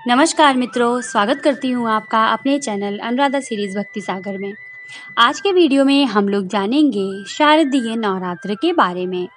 नमस्कार मित्रों, स्वागत करती हूँ आपका अपने चैनल अनुराधा सीरीज भक्ति सागर में। आज के वीडियो में हम लोग जानेंगे शारदीय नवरात्र के बारे में।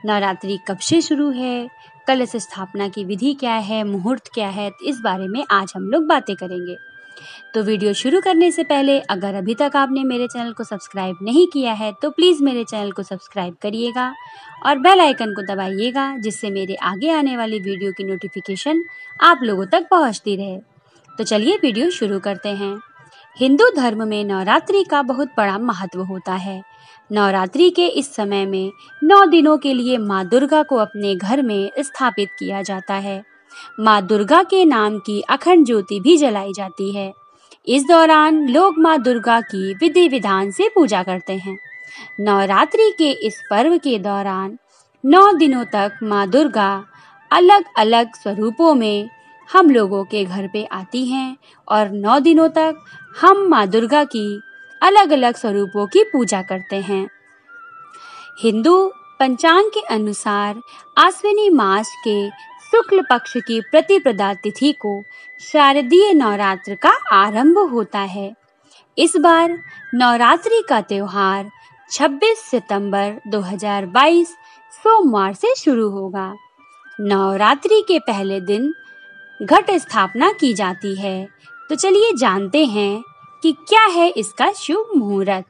नवरात्रि कब से शुरू है, कलश स्थापना की विधि क्या है, मुहूर्त क्या है, इस बारे में आज हम लोग बातें करेंगे। तो वीडियो शुरू करने से पहले अगर अभी तक आपने मेरे चैनल को सब्सक्राइब नहीं किया है तो प्लीज़ मेरे चैनल को सब्सक्राइब करिएगा और बेल आइकन को दबाइएगा, जिससे मेरे आगे आने वाली वीडियो की नोटिफिकेशन आप लोगों तक पहुंचती रहे। तो चलिए वीडियो शुरू करते हैं। हिंदू धर्म में नवरात्रि का बहुत बड़ा महत्व होता है। नवरात्रि के इस समय में 9 दिनों के लिए माँ दुर्गा को अपने घर में स्थापित किया जाता है। माँ दुर्गा के नाम की अखंड ज्योति भी जलाई जाती है। इस दौरान लोग माँ दुर्गा की विधि विधान से पूजा करते हैं। नवरात्रि के इस पर्व के दौरान 9 दिनों तक माँ दुर्गा अलग अलग स्वरूपों में हम लोगों के घर पे आती हैं और 9 दिनों तक हम माँ दुर्गा की अलग अलग स्वरूपों की पूजा करते हैं। हिंदू पंचांग के अनुसार आश्विनी मास के शुक्ल पक्ष की प्रतिपदा तिथि को शारदीय नवरात्र का आरंभ होता है। इस बार नवरात्रि का त्योहार 26 सितंबर 2022 सोमवार से शुरू होगा। नवरात्रि के पहले दिन घट स्थापना की जाती है। तो चलिए जानते हैं कि क्या है इसका शुभ मुहूर्त।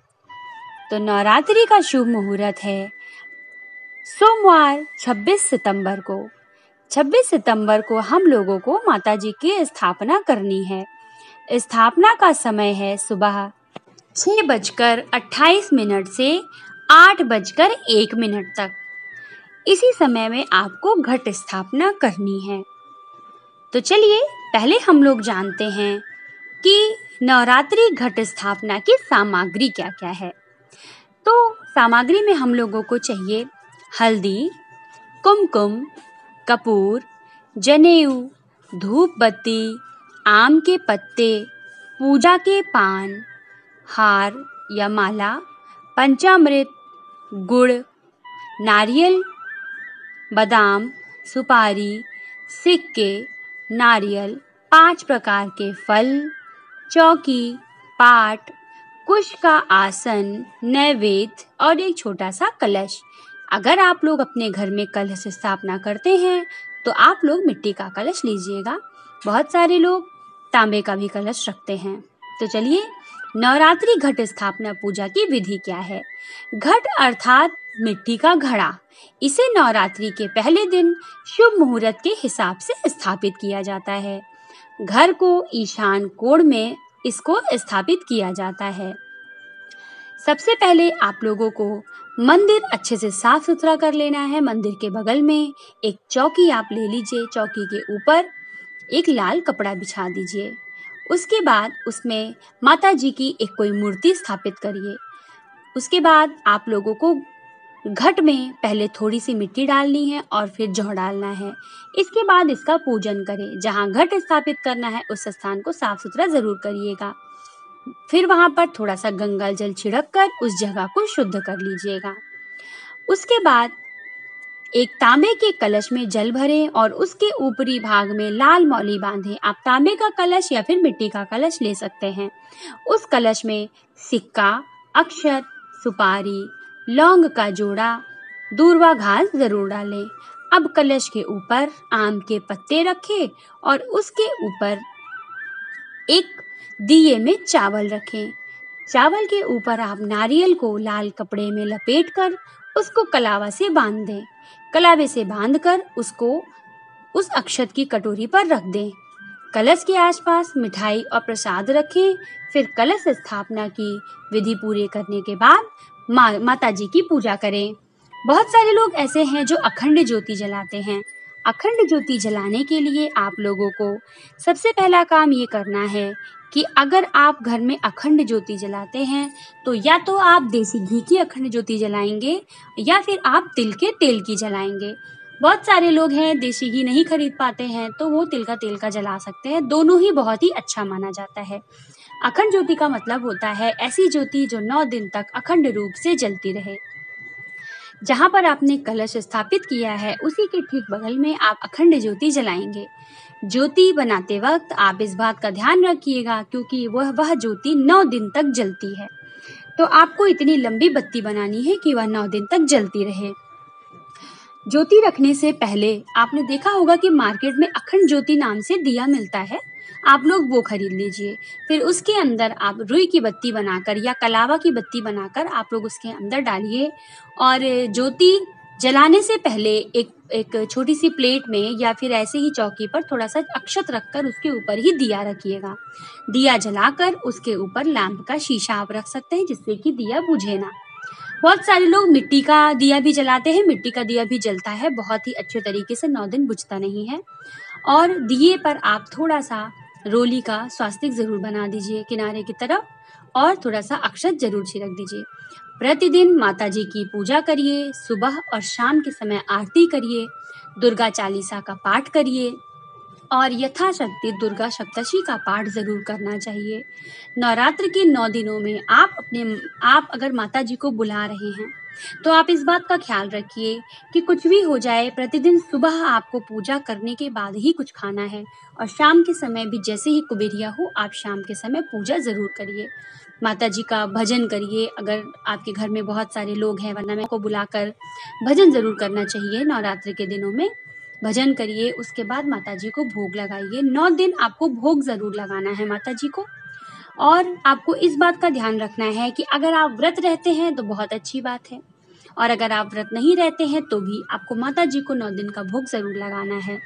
तो नवरात्रि का शुभ मुहूर्त है सोमवार 26 सितंबर को। 26 सितंबर को हम लोगों को माता जी की स्थापना करनी है। स्थापना का समय है सुबह 6:28 से 8:01 तक। इसी समय में आपको घट स्थापना करनी है। तो चलिए पहले हम लोग जानते हैं कि नवरात्रि घट स्थापना की सामग्री क्या क्या है। तो सामग्री में हम लोगों को चाहिए हल्दी, कुमकुम, कपूर, जनेऊ, धूप बत्ती, आम के पत्ते, पूजा के पान, हार या माला, पंचामृत, गुड़, नारियल, बादाम, सुपारी, सिक्के, नारियल, 5 प्रकार के फल, चौकी, पाट, कुश का आसन, नैवेद्य और एक छोटा सा कलश। अगर आप लोग अपने घर में कलश स्थापना करते हैं तो आप लोग मिट्टी का कलश लीजिएगा। बहुत सारे लोग तांबे का भी कलश रखते हैं। तो चलिए नवरात्रि घट स्थापना पूजा की विधि क्या है। घट अर्थात मिट्टी का घड़ा, इसे नवरात्रि के पहले दिन शुभ मुहूर्त के हिसाब से स्थापित किया जाता है। घर को ईशान कोण में इसको स्थापित किया जाता है। सबसे पहले आप लोगों को मंदिर अच्छे से साफ सुथरा कर लेना है। मंदिर के बगल में एक चौकी आप ले लीजिए। चौकी के ऊपर एक लाल कपड़ा बिछा दीजिए। उसके बाद उसमें माता जी की एक कोई मूर्ति स्थापित करिए। उसके बाद आप लोगों को घट में पहले थोड़ी सी मिट्टी डालनी है और फिर जौ डालना है। इसके बाद इसका पूजन करें। जहाँ घट स्थापित करना है उस स्थान को साफ सुथरा जरूर करिएगा। फिर वहां पर थोड़ा सा गंगा जल छिड़क कर उस जगह को शुद्ध कर लीजिएगा। उसके बाद एक तांबे के कलश में जल भरें और उसके ऊपरी भाग में लाल मौली बांधें। आप तांबे का कलश या फिर मिट्टी का कलश ले सकते हैं। उस कलश में सिक्का, अक्षत, सुपारी, लौंग का जोड़ा, दूर्वा घास जरूर डालें। अब कलश के ऊपर आम के पत्ते रखें और उसके ऊपर एक दिए में चावल रखें। चावल के ऊपर आप नारियल को लाल कपड़े में लपेटकर उसको कलावा से बांध दें। कलावे से बांधकर उसको उस अक्षत की कटोरी पर रख दें। कलश के आसपास मिठाई और प्रसाद रखें। फिर कलश स्थापना की विधि पूरी करने के बाद माता जी की पूजा करें। बहुत सारे लोग ऐसे हैं जो अखंड ज्योति जलाते हैं। अखंड ज्योति जलाने के लिए आप लोगों को सबसे पहला काम ये करना है कि अगर आप घर में अखंड ज्योति जलाते हैं तो या तो आप देसी घी की अखंड ज्योति जलाएंगे या फिर आप तिल के तेल की जलाएंगे। बहुत सारे लोग हैं देसी घी नहीं खरीद पाते हैं तो वो तिल का तेल का जला सकते हैं। दोनों ही बहुत ही अच्छा माना जाता है। अखंड ज्योति का मतलब होता है ऐसी ज्योति जो 9 दिन तक अखंड रूप से जलती रहे। जहाँ पर आपने कलश स्थापित किया है उसी के ठीक बगल में आप अखंड ज्योति जलाएंगे। ज्योति बनाते वक्त आप इस बात का ध्यान रखिएगा क्योंकि वह ज्योति 9 दिन तक जलती है। तो आपको इतनी लंबी बत्ती बनानी है कि वह 9 दिन तक जलती रहे। ज्योति रखने से पहले आपने देखा होगा कि मार्केट में अखंड ज्योति नाम से दिया मिलता है, आप लोग वो खरीद लीजिए। फिर उसके अंदर आप रुई की बत्ती बनाकर या कलावा की बत्ती बनाकर आप लोग उसके अंदर डालिए और ज्योति जलाने से पहले एक छोटी सी प्लेट में या फिर ऐसे ही चौकी पर थोड़ा सा अक्षत रखकर उसके ऊपर ही दिया रखिएगा। दिया जलाकर उसके ऊपर लैंप का शीशा आप रख सकते हैं जिससे कि दिया बुझे ना। बहुत सारे लोग मिट्टी का दिया भी जलाते हैं, मिट्टी का दिया भी जलता है, बहुत ही अच्छे तरीके से 9 दिन बुझता नहीं है। और दिए पर आप थोड़ा सा रोली का स्वास्तिक जरूर बना दीजिए किनारे की तरफ और थोड़ा सा अक्षत जरूर छिड़क दीजिए। प्रतिदिन माता जी की पूजा करिए, सुबह और शाम के समय आरती करिए, दुर्गा चालीसा का पाठ करिए और यथाशक्ति दुर्गा सप्तशती का पाठ जरूर करना चाहिए। नवरात्र के 9 दिनों में आप अगर माता जी को बुला रहे हैं तो आप इस बात का ख्याल रखिए कि कुछ भी हो जाए, प्रतिदिन सुबह आपको पूजा करने के बाद ही कुछ खाना है और शाम के समय भी जैसे ही कुबेरिया हो आप शाम के समय पूजा जरूर करिए। माता जी का भजन करिए अगर आपके घर में बहुत सारे लोग हैं, वरना मैं को बुलाकर भजन जरूर करना चाहिए। नवरात्रि के दिनों में भजन करिए, उसके बाद माता जी को भोग लगाइए। 9 दिन आपको भोग जरूर लगाना है माता जी को। और आपको इस बात का ध्यान रखना है कि अगर आप व्रत रहते हैं तो बहुत अच्छी बात है और अगर आप व्रत नहीं रहते हैं तो भी आपको माता जी को 9 दिन का भोग जरूर लगाना है।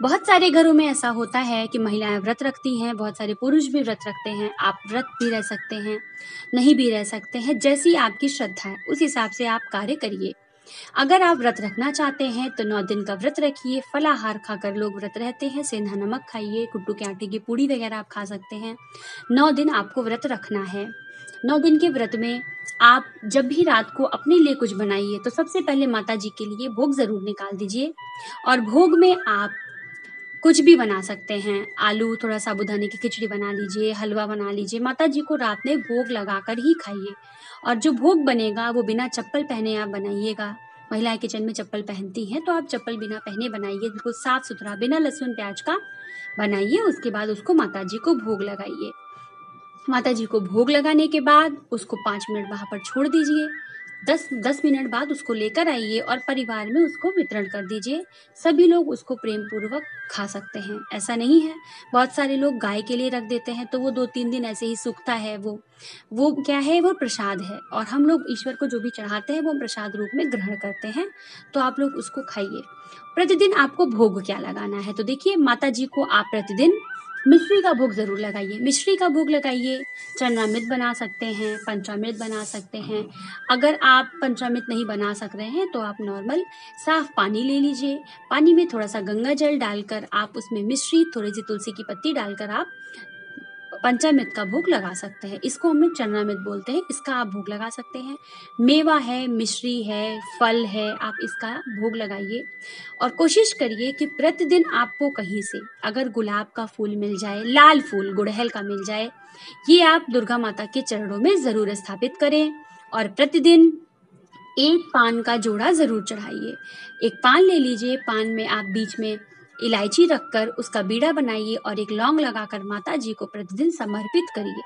बहुत सारे घरों में ऐसा होता है कि महिलाएं व्रत रखती हैं, बहुत सारे पुरुष भी व्रत रखते हैं। आप व्रत भी रह सकते हैं, नहीं भी रह सकते हैं, जैसी आपकी श्रद्धा है उस हिसाब से आप कार्य करिए। अगर आप व्रत रखना चाहते हैं तो 9 दिन का व्रत रखिए। फलाहार खाकर लोग व्रत रहते हैं, सेंधा नमक खाइए, कुट्टू के आटे की पूड़ी वगैरह आप खा सकते हैं। 9 दिन आपको व्रत रखना है। 9 दिन के व्रत में आप जब भी रात को अपने लिए कुछ बनाइए तो सबसे पहले माता जी के लिए भोग जरूर निकाल दीजिए और भोग में आप कुछ भी बना सकते हैं। आलू, थोड़ा साबूदाने की खिचड़ी बना लीजिए, हलवा बना लीजिए। माता जी को रात में भोग लगाकर ही खाइए और जो भोग बनेगा वो बिना चप्पल पहने आप बनाइएगा। महिलाएं किचन में चप्पल पहनती हैं तो आप चप्पल बिना पहने बनाइए, बिल्कुल साफ सुथरा बिना लहसुन प्याज का बनाइए। उसके बाद उसको माता जी को भोग लगाइए। माता जी को भोग लगाने के बाद उसको 5 मिनट वहां पर छोड़ दीजिए। 10 मिनट बाद उसको लेकर आइए और परिवार में उसको वितरण कर दीजिए। सभी लोग उसको प्रेम पूर्वक खा सकते हैं। ऐसा नहीं है, बहुत सारे लोग गाय के लिए रख देते हैं तो वो 2-3 दिन ऐसे ही सूखता है। वो क्या है, वो प्रसाद है और हम लोग ईश्वर को जो भी चढ़ाते हैं वो प्रसाद रूप में ग्रहण करते हैं, तो आप लोग उसको खाइए। प्रतिदिन आपको भोग क्या लगाना है, तो देखिए माता जी को आप प्रतिदिन मिश्री का भोग जरूर लगाइए। मिश्री का भोग लगाइए, चरणामृत बना सकते हैं, पंचामृत बना सकते हैं। अगर आप पंचामृत नहीं बना सक रहे हैं तो आप नॉर्मल साफ पानी ले लीजिए। पानी में थोड़ा सा गंगा जल डालकर आप उसमें मिश्री, थोड़ी सी तुलसी की पत्ती डालकर आप पंचामृत का भोग लगा सकते हैं। इसको हम लोग चरणामृत बोलते हैं, इसका आप भोग लगा सकते हैं। मेवा है, मिश्री है, फल है, आप इसका भोग लगाइए और कोशिश करिए कि प्रतिदिन आपको कहीं से अगर गुलाब का फूल मिल जाए, लाल फूल गुड़हल का मिल जाए, ये आप दुर्गा माता के चरणों में जरूर स्थापित करें और प्रतिदिन एक पान का जोड़ा जरूर चढ़ाइए। एक पान ले लीजिए, पान में आप बीच में इलायची रखकर उसका बीड़ा बनाइए और एक लौंग लगाकर माता जी को प्रतिदिन समर्पित करिए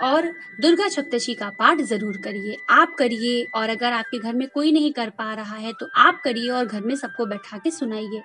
और दुर्गा सप्तशती का पाठ जरूर करिए। आप करिए और अगर आपके घर में कोई नहीं कर पा रहा है तो आप करिए और घर में सबको बैठा के सुनाइए।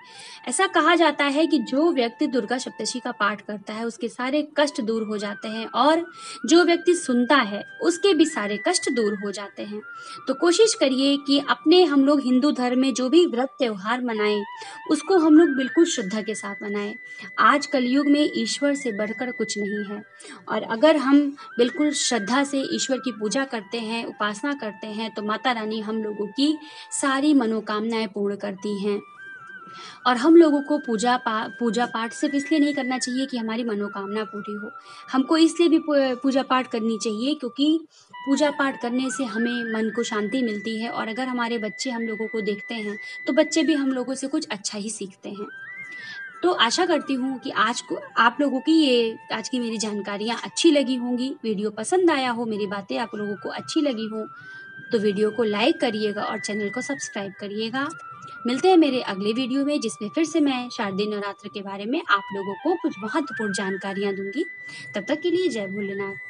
ऐसा कहा जाता है कि जो व्यक्ति दुर्गा सप्तशती का पाठ करता है उसके सारे कष्ट दूर हो जाते हैं और जो व्यक्ति सुनता है उसके भी सारे कष्ट दूर हो जाते हैं। तो कोशिश करिए कि अपने हम लोग हिंदू धर्म में जो भी व्रत त्योहार मनाएं उसको हम लोग बिल्कुल श्रद्धा के साथ मनाएं। आज कलयुग में ईश्वर से बढ़कर कुछ नहीं है और अगर हम बिल्कुल श्रद्धा से ईश्वर की पूजा करते हैं, उपासना करते हैं तो माता रानी हम लोगों की सारी मनोकामनाएं पूर्ण करती हैं। और हम लोगों को पूजा पाठ सिर्फ इसलिए नहीं करना चाहिए कि हमारी मनोकामना पूरी हो, हमको इसलिए भी पूजा पाठ करनी चाहिए क्योंकि पूजा पाठ करने से हमें मन को शांति मिलती है और अगर हमारे बच्चे हम लोगों को देखते हैं तो बच्चे भी हम लोगों से कुछ अच्छा ही सीखते हैं। तो आशा करती हूँ कि आज को आप लोगों की आज की मेरी जानकारियाँ अच्छी लगी होंगी, वीडियो पसंद आया हो, मेरी बातें आप लोगों को अच्छी लगी हो। तो वीडियो को लाइक करिएगा और चैनल को सब्सक्राइब करिएगा। मिलते हैं मेरे अगले वीडियो में, जिसमें फिर से मैं शारदीय नवरात्र के बारे में आप लोगों को कुछ महत्वपूर्ण जानकारियाँ दूंगी। तब तक के लिए जय भोलेनाथ।